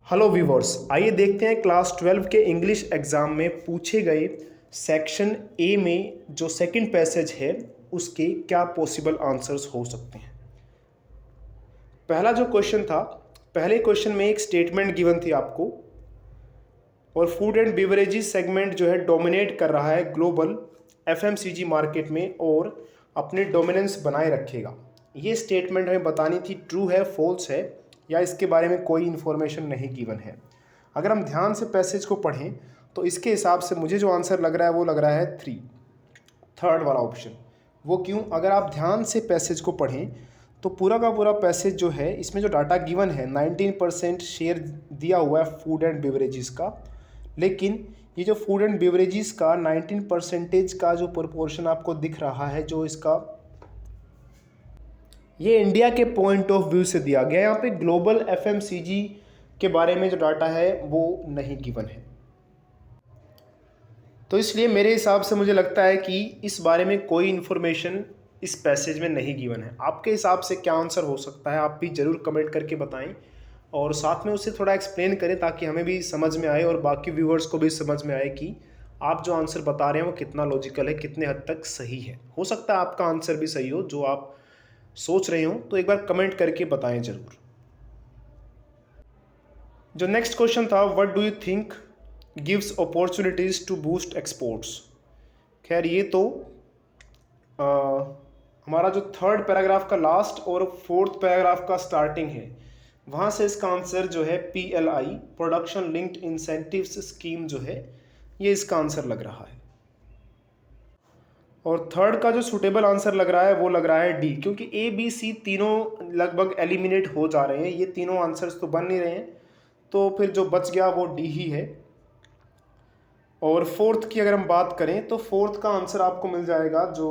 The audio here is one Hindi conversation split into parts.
हेलो व्यूवर्स, आइए देखते हैं क्लास 12 के इंग्लिश एग्ज़ाम में पूछे गए सेक्शन ए में जो सेकंड पैसेज है उसके क्या पॉसिबल आंसर्स हो सकते हैं। पहला जो क्वेश्चन था, पहले क्वेश्चन में एक स्टेटमेंट गिवन थी आपको और फूड एंड बेवरेजेस सेगमेंट जो है डोमिनेट कर रहा है ग्लोबल एफएमसीजी मार्केट में और अपने डोमिनेंस बनाए रखेगा। ये स्टेटमेंट हमें बतानी थी ट्रू है, फॉल्स है या इसके बारे में कोई इन्फॉर्मेशन नहीं गिवन है। अगर हम ध्यान से पैसेज को पढ़ें तो इसके हिसाब से मुझे जो आंसर लग रहा है वो लग रहा है थर्ड वाला ऑप्शन। वो क्यों? अगर आप ध्यान से पैसेज को पढ़ें तो पूरा का पूरा पैसेज जो है इसमें जो डाटा गिवन है 19% शेयर दिया हुआ है फूड एंड बेवरेजेस का, लेकिन ये जो फूड एंड बेवरेजेस का 19% का जो प्रोपोर्शन आपको दिख रहा है जो इसका, ये इंडिया के पॉइंट ऑफ व्यू से दिया गया। यहाँ पे ग्लोबल एफएमसीजी के बारे में जो डाटा है वो नहीं गिवन है, तो इसलिए मेरे हिसाब से मुझे लगता है कि इस बारे में कोई इन्फॉर्मेशन इस पैसेज में नहीं गिवन है। आपके हिसाब से क्या आंसर हो सकता है आप भी ज़रूर कमेंट करके बताएं और साथ में उसे थोड़ा एक्सप्लेन करें ताकि हमें भी समझ में आए और बाकी व्यूअर्स को भी समझ में आए कि आप जो आंसर बता रहे हैं वो कितना लॉजिकल है, कितने हद तक सही है। हो सकता है आपका आंसर भी सही हो जो आप सोच रहे हो, तो एक बार कमेंट करके बताएं ज़रूर। जो नेक्स्ट क्वेश्चन था, what do you think gives opportunities to boost exports. खैर ये तो हमारा जो थर्ड पैराग्राफ का लास्ट और फोर्थ पैराग्राफ का स्टार्टिंग है वहाँ से इसका आंसर जो है PLI production linked incentives scheme जो है ये इसका आंसर लग रहा है। और थर्ड का जो सूटेबल आंसर लग रहा है वो लग रहा है डी, क्योंकि ABC तीनों लगभग एलिमिनेट हो जा रहे हैं, ये तीनों आंसर्स तो बन नहीं रहे हैं, तो फिर जो बच गया वो डी ही है। और फोर्थ की अगर हम बात करें तो फोर्थ का आंसर आपको मिल जाएगा जो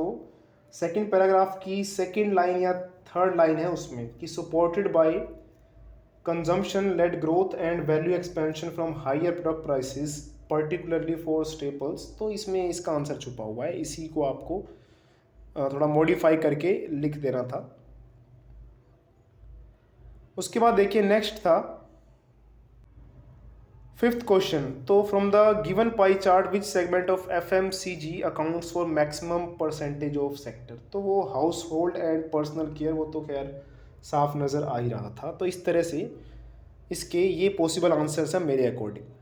सेकंड पैराग्राफ की सेकंड लाइन या थर्ड लाइन है उसमें कि supported by consumption led growth and value expansion from higher product prices particularly for staples. तो इसमें इसका आंसर छुपा हुआ है, इसी को आपको थोड़ा मॉडिफाई करके लिख देना था। उसके बाद देखिए नेक्स्ट था फिफ्थ क्वेश्चन, तो from the given pie chart which segment of FMCG accounts for maximum percentage of sector. तो वो house hold and personal care, वो तो खैर साफ नज़र आ ही रहा था। तो इस तरह से इसके ये पॉसिबल आंसर्स हैं मेरे अकॉर्डिंग।